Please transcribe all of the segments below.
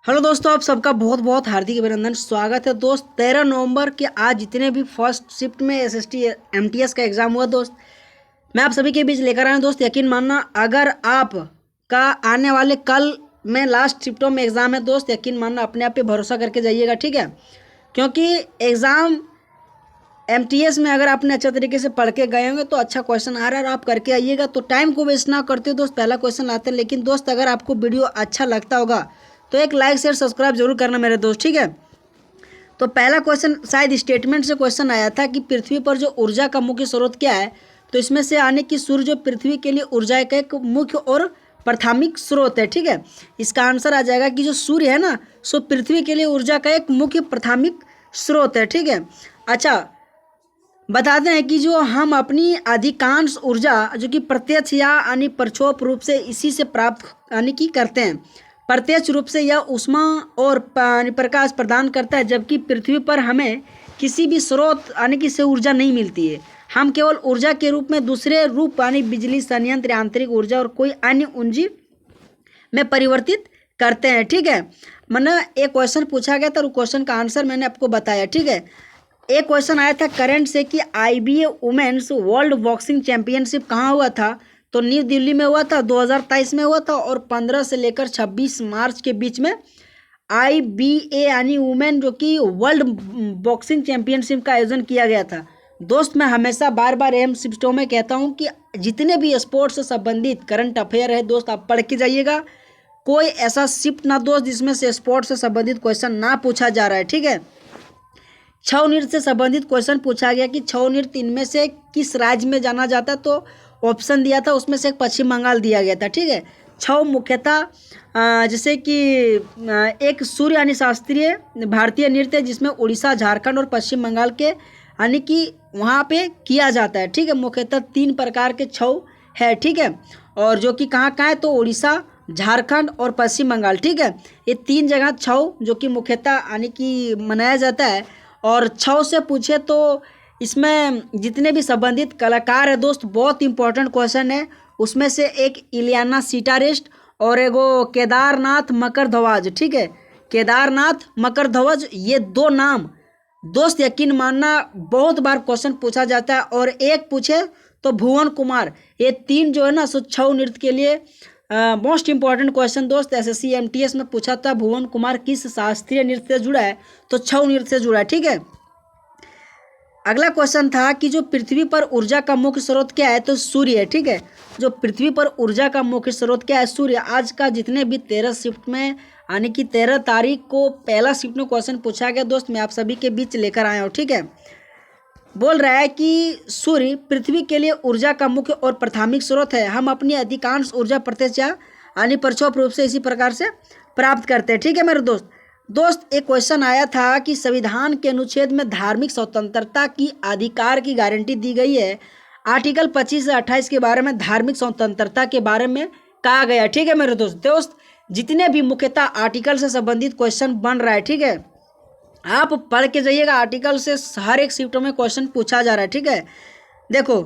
Hello दोस्तों, आप सबका बहुत बहुत हार्दिक अभिनंदन। स्वागत है दोस्त। 13 नवंबर के आज जितने भी फर्स्ट शिफ्ट में एसएसटी एमटीएस का एग्ज़ाम हुआ दोस्त, मैं आप सभी के बीच लेकर आया हूं दोस्त। यकीन मानना, अगर आप का आने वाले कल में लास्ट शिफ्टों में एग्ज़ाम है दोस्त, यकीन मानना, अपने आप पे भरोसा करके जाइएगा, ठीक है। क्योंकि एग्ज़ाम एमटीएस में अगर आपने अच्छा तरीके से पढ़ के गए होंगे तो अच्छा क्वेश्चन आ रहा है और आप करके आइएगा। तो टाइम को वेस्ट ना करते हो दोस्त, पहला क्वेश्चन लाते हैं। लेकिन दोस्त, अगर आपको वीडियो अच्छा लगता होगा तो एक लाइक शेयर सब्सक्राइब जरूर करना मेरे दोस्त, ठीक है। तो पहला क्वेश्चन शायद स्टेटमेंट से क्वेश्चन आया था कि पृथ्वी पर जो ऊर्जा का मुख्य स्रोत क्या है। तो इसमें से आने की सूर्य जो पृथ्वी के लिए ऊर्जा का एक मुख्य और प्राथमिक स्रोत है, ठीक है। इसका आंसर आ जाएगा कि जो सूर्य है ना, सो पृथ्वी के लिए ऊर्जा का एक मुख्य प्राथमिक स्रोत है, ठीक है। अच्छा, बताते हैं कि जो हम अपनी अधिकांश ऊर्जा जो कि प्रत्यक्ष या यानी परोक्ष रूप से इसी से प्राप्त यानी कि करते हैं। प्रत्यक्ष रूप से यह ऊष्मा और प्रकाश प्रदान करता है, जबकि पृथ्वी पर हमें किसी भी स्रोत यानी कि से ऊर्जा नहीं मिलती है। हम केवल ऊर्जा के रूप में दूसरे रूप यानी बिजली, संयंत्र, आंतरिक ऊर्जा और कोई अन्य ऊर्जा में परिवर्तित करते हैं, ठीक है। मैंने एक क्वेश्चन पूछा गया था और क्वेश्चन का आंसर मैंने आपको बताया, ठीक है। एक क्वेश्चन आया था करंट से कि IBA women's world boxing championship कहाँ हुआ था। तो न्यू दिल्ली में हुआ था, 2023 में हुआ था और 15 से लेकर 26 मार्च के बीच में आईबीए यानी वुमेन जो कि वर्ल्ड बॉक्सिंग चैंपियनशिप का आयोजन किया गया था। दोस्त, मैं हमेशा बार बार एम शिफ्टों में कहता हूँ कि जितने भी स्पोर्ट्स से संबंधित करंट अफेयर है दोस्त, आप पढ़ के जाइएगा। कोई ऐसा शिफ्ट ना दोस्त जिसमें से स्पोर्ट्स से संबंधित क्वेश्चन ना पूछा जा रहा है, ठीक है। छऊ नृत्य से संबंधित क्वेश्चन पूछा गया कि छऊ नृत्य इनमें से किस राज्य में जाना जाता है। तो ऑप्शन दिया था, उसमें से एक पश्चिम बंगाल दिया गया था, ठीक है। छऊ मुख्यतः जैसे कि एक सूर्य यानी शास्त्रीय भारतीय नृत्य है, जिसमें उड़ीसा, झारखंड और पश्चिम बंगाल के यानी कि वहाँ पे किया जाता है, ठीक है। मुख्यतः 3 प्रकार के छऊ है, ठीक है। और जो कि कहाँ कहाँ है, तो उड़ीसा, झारखंड और पश्चिम बंगाल, ठीक है। ये 3 जगह छऊ जो कि मुख्यतः यानी कि मनाया जाता है। और छऊ से पूछे तो इसमें जितने भी संबंधित कलाकार है दोस्त, बहुत इंपॉर्टेंट क्वेश्चन है। उसमें से एक इलियाना सीटारेस्ट और एगो केदारनाथ मकरध्वज, ठीक है। केदारनाथ मकरध्वज, ये 2 नाम दोस्त यकीन मानना बहुत बार क्वेश्चन पूछा जाता है। और एक पूछे तो भुवन कुमार, ये 3 जो है ना, सो छऊ नृत्य के लिए मोस्ट इंपॉर्टेंट क्वेश्चन दोस्त एसएससी एमटीएस में पूछा था। भुवन कुमार किस शास्त्रीय नृत्य से जुड़ा है, तो छऊ नृत्य से जुड़ा है, ठीक है। अगला क्वेश्चन था कि जो पृथ्वी पर ऊर्जा का मुख्य स्रोत क्या है, तो सूर्य है, ठीक है। जो पृथ्वी पर ऊर्जा का मुख्य स्रोत क्या है, सूर्य। आज का जितने भी 13 शिफ्ट में यानी कि 13 तारीख को पहला शिफ्ट में क्वेश्चन पूछा गया दोस्त, मैं आप सभी के बीच लेकर आया हूँ, ठीक है। बोल रहा है कि सूर्य पृथ्वी के लिए ऊर्जा का मुख्य और प्राथमिक स्रोत है। हम अपनी अधिकांश ऊर्जा प्रत्यक्ष यानी परोक्ष रूप से इसी प्रकार से प्राप्त करते हैं, ठीक है मेरे दोस्त। एक क्वेश्चन आया था कि संविधान के अनुच्छेद में धार्मिक स्वतंत्रता की अधिकार की गारंटी दी गई है। आर्टिकल 25 से 28 के बारे में धार्मिक स्वतंत्रता के बारे में कहा गया, ठीक है मेरे दोस्त। जितने भी मुख्यतः आर्टिकल से संबंधित क्वेश्चन बन रहा है, ठीक है, आप पढ़ के जाइएगा। आर्टिकल से हर एक शिफ्टों में क्वेश्चन पूछा जा रहा है, ठीक है। देखो,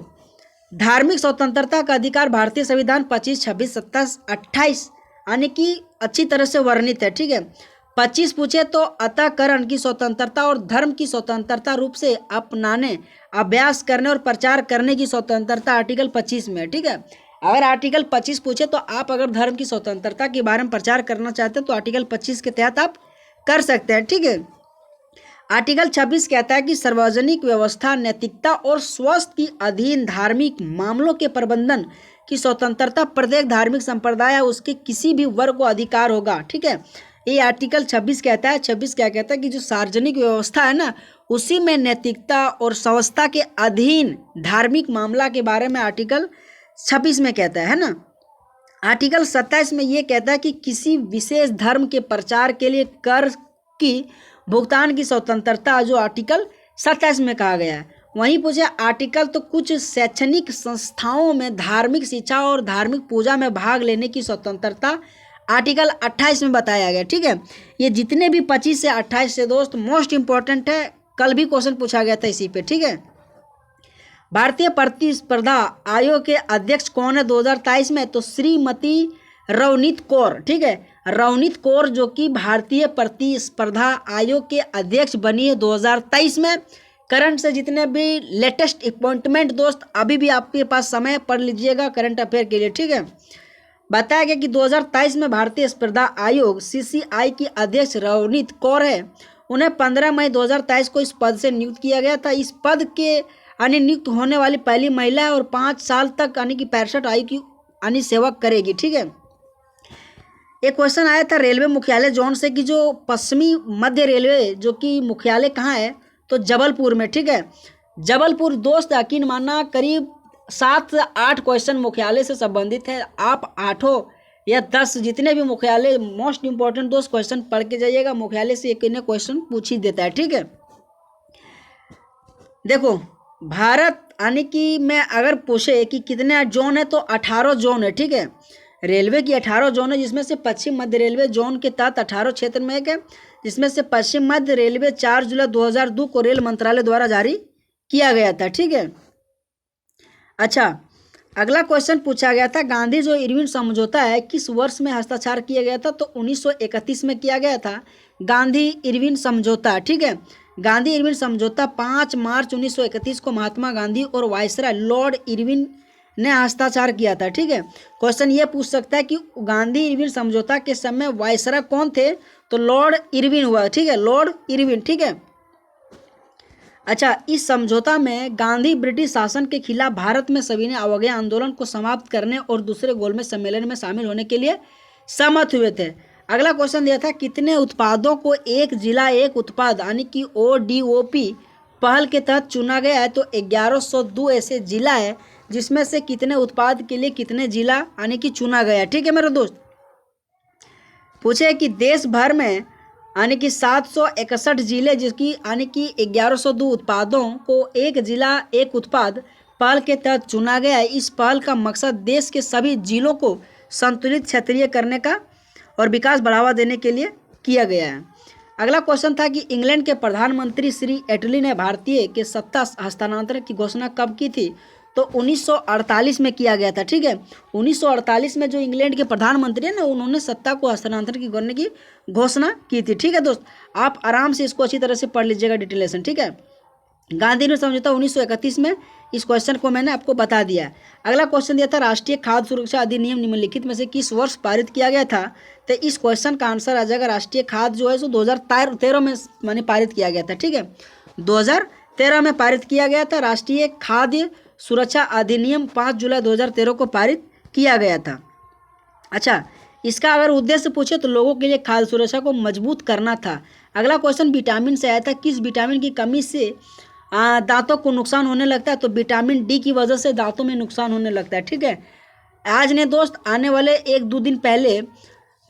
धार्मिक स्वतंत्रता का अधिकार भारतीय संविधान 25, 26, 27, 28 यानी कि अच्छी तरह से वर्णित है, ठीक है। 25 पूछे तो अंतःकरण की स्वतंत्रता और धर्म की स्वतंत्रता रूप से अपनाने, अभ्यास करने और प्रचार करने की स्वतंत्रता आर्टिकल 25 में है, ठीक है। अगर आर्टिकल 25 पूछे तो आप अगर धर्म की स्वतंत्रता के बारे में प्रचार करना चाहते हैं तो आर्टिकल 25 के तहत आप कर सकते हैं, ठीक है। आर्टिकल 26 कहता है कि सार्वजनिक व्यवस्था, नैतिकता और स्वास्थ्य की अधीन धार्मिक मामलों के प्रबंधन की स्वतंत्रता प्रत्येक धार्मिक संप्रदाय या उसके किसी भी वर्ग को अधिकार होगा, ठीक है। ये आर्टिकल 26 कहता है। 26 क्या कहता है कि जो सार्वजनिक व्यवस्था है ना, उसी में नैतिकता और स्वास्थ्य के अधीन धार्मिक मामला के बारे में आर्टिकल 26 में कहता है ना। आर्टिकल 27 में ये कहता है कि किसी विशेष धर्म के प्रचार के लिए कर की भुगतान की स्वतंत्रता, जो आर्टिकल 27 में कहा गया है। वहीं पूछे आर्टिकल तो कुछ शैक्षणिक संस्थाओं में धार्मिक शिक्षा और धार्मिक पूजा में भाग लेने की स्वतंत्रता आर्टिकल 28 में बताया गया, ठीक है। ये जितने भी 25 से 28 से दोस्त मोस्ट इंपॉर्टेंट है, कल भी क्वेश्चन पूछा गया था इसी पे, ठीक है। भारतीय प्रतिस्पर्धा आयोग के अध्यक्ष कौन है 2023 में, तो श्रीमती रवनीत कौर, ठीक है। रवनीत कौर जो कि भारतीय प्रतिस्पर्धा आयोग के अध्यक्ष बनी है 2023 में। करंट से जितने भी लेटेस्ट अपॉइंटमेंट दोस्त अभी भी आपके पास समय पढ़ लीजिएगा करंट अफेयर के लिए, ठीक है। बताया गया कि 2023 में भारतीय स्पर्धा आयोग CCI की अध्यक्ष रवनीत कौर है। उन्हें 15 मई 2023 को इस पद से नियुक्त किया गया था। इस पद के नियुक्त होने वाली पहली महिला है और 5 साल तक यानी कि 65 आयु की सेवा करेगी, ठीक है। एक क्वेश्चन आया था रेलवे मुख्यालय जोन से कि जो पश्चिमी मध्य रेलवे जो कि मुख्यालय कहाँ है, तो जबलपुर में, ठीक है। जबलपुर दोस्त यकीन मानना करीब 7 से 8 क्वेश्चन मुख्यालय से संबंधित है। आप 8 या 10 जितने भी मुख्यालय मोस्ट इंपॉर्टेंट दोस्त क्वेश्चन पढ़ के जाइएगा। मुख्यालय से एक क्वेश्चन पूछ ही देता है, ठीक है। देखो भारत यानी कि मैं अगर पूछे कि कितने जोन है तो 18 जोन है, ठीक है। रेलवे की 18 जोन है, जिसमें से पश्चिम मध्य रेलवे जोन के तहत 18 क्षेत्र में एक है, जिसमें से पश्चिम मध्य रेलवे 4 जुलाई 2002 को रेल मंत्रालय द्वारा जारी किया गया था, ठीक है। अच्छा, अगला क्वेश्चन पूछा गया था गांधी जो इरविन समझौता है किस वर्ष में हस्ताक्षर किया गया था, तो 1931 में किया गया था गांधी इरविन समझौता, ठीक है। गांधी इरविन समझौता 5 मार्च 1931 को महात्मा गांधी और वायसराय लॉर्ड इरविन ने हस्ताक्षर किया था, ठीक है। क्वेश्चन ये पूछ सकता है कि गांधी इरविन समझौता के समय वायसराय कौन थे, तो लॉर्ड इरविन हुआ, ठीक है, लॉर्ड इरविन, ठीक है। अच्छा, इस समझौता में गांधी ब्रिटिश शासन के खिलाफ भारत में सविनय अवज्ञा आंदोलन को समाप्त करने और दूसरे गोलमेज सम्मेलन में शामिल होने के लिए सहमत हुए थे। अगला क्वेश्चन दिया था कितने उत्पादों को एक जिला एक उत्पाद यानी कि ODOP पहल के तहत चुना गया है, तो 1102 ऐसे जिला है जिसमें से कितने उत्पाद के लिए कितने जिला यानी कि चुना गया है, ठीक है मेरे दोस्त। पूछे कि देश भर में यानी कि 761 जिले जिसकी यानी कि 1102 उत्पादों को एक जिला एक उत्पाद पहल के तहत चुना गया है। इस पहल का मकसद देश के सभी जिलों को संतुलित क्षेत्रीय करने का और विकास बढ़ावा देने के लिए किया गया है। अगला क्वेश्चन था कि इंग्लैंड के प्रधानमंत्री श्री एटली ने भारतीय के सत्ता हस्तांतरण की घोषणा कब की थी, तो 1948 में किया गया था, ठीक है। 1948 में जो इंग्लैंड के प्रधानमंत्री है ना, उन्होंने सत्ता को हस्तांतरण करने की घोषणा की थी, ठीक है दोस्त। आप आराम से इसको अच्छी तरह से पढ़ लीजिएगा डिटेलेशन, ठीक है। गांधी ने समझौता 1931 में, इस क्वेश्चन को मैंने आपको बता दिया। अगला क्वेश्चन दिया था राष्ट्रीय खाद्य सुरक्षा अधिनियम निम्नलिखित में से किस वर्ष पारित किया गया था, तो इस क्वेश्चन का आंसर आ जाएगा राष्ट्रीय खाद्य जो है सो 2013 में माने पारित किया गया था, ठीक है। 2013 में पारित किया गया था। राष्ट्रीय खाद्य सुरक्षा अधिनियम 5 जुलाई 2013 को पारित किया गया था। अच्छा, इसका अगर उद्देश्य पूछे तो लोगों के लिए खाद्य सुरक्षा को मजबूत करना था। अगला क्वेश्चन विटामिन से आया था किस विटामिन की कमी से दांतों को नुकसान होने लगता है, तो विटामिन डी की वजह से दांतों में नुकसान होने लगता है, ठीक है। आज ने दोस्त आने वाले 1-2 दिन पहले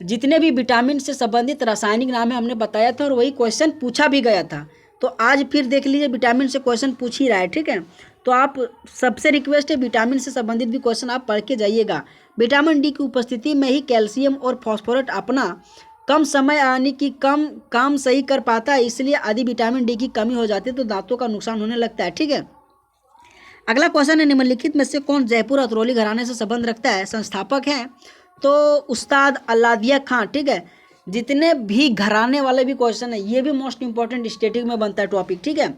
जितने भी विटामिन से संबंधित रासायनिक नाम है हमने बताया था और वही क्वेश्चन पूछा भी गया था। तो आज फिर देख लीजिए विटामिन से क्वेश्चन पूछ ही रहा है, ठीक है। तो आप सबसे रिक्वेस्ट है विटामिन से संबंधित भी क्वेश्चन आप पढ़ के जाइएगा। विटामिन डी की उपस्थिति में ही कैल्शियम और फॉस्फोरेट अपना कम समय यानी कि कम काम सही कर पाता है, इसलिए यदि विटामिन डी की कमी हो जाती है तो दांतों का नुकसान होने लगता है, ठीक है। अगला क्वेश्चन है निम्नलिखित में से कौन जयपुर अतरौली घराने से संबंध रखता है, संस्थापक हैं तो उस्ताद अल्लादिया खान, ठीक है। जितने भी घराने वाले भी क्वेश्चन है ये भी मोस्ट इंपॉर्टेंट स्टेटिक में बनता है टॉपिक, ठीक है।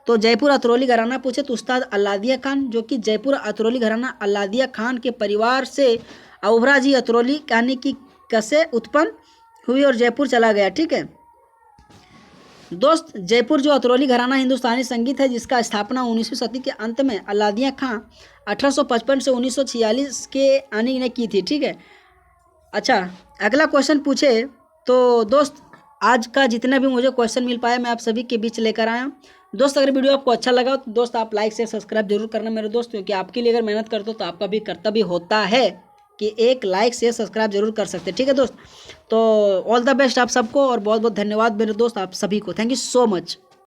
तो जयपुर अतरौली घराना पूछे तो उस्ताद अल्लादिया खान जो कि जयपुर अतरौली घराना अल्लादिया खान के परिवार से अवभरा जी अतरौली यानी कि कैसे उत्पन्न हुई और जयपुर चला गया, ठीक है दोस्त। जयपुर जो अतरौली घराना हिंदुस्तानी संगीत है जिसका स्थापना 19वीं सदी के अंत में अल्लादिया खां 1855 से 1946 के आने ने की थी, ठीक है। अच्छा, अगला क्वेश्चन पूछे तो दोस्त आज का जितना भी मुझे क्वेश्चन मिल पाया मैं आप सभी के बीच लेकर आया हूँ। दोस्त अगर वीडियो आपको अच्छा लगा तो दोस्त आप लाइक से सब्सक्राइब जरूर करना मेरे दोस्त, क्योंकि आपके लिए अगर मेहनत करते हो तो आपका भी कर्तव्य होता है कि एक लाइक से सब्सक्राइब जरूर कर सकते हैं, ठीक है दोस्त। तो ऑल द बेस्ट आप सबको और बहुत बहुत धन्यवाद मेरे दोस्त आप सभी को। Thank you so much.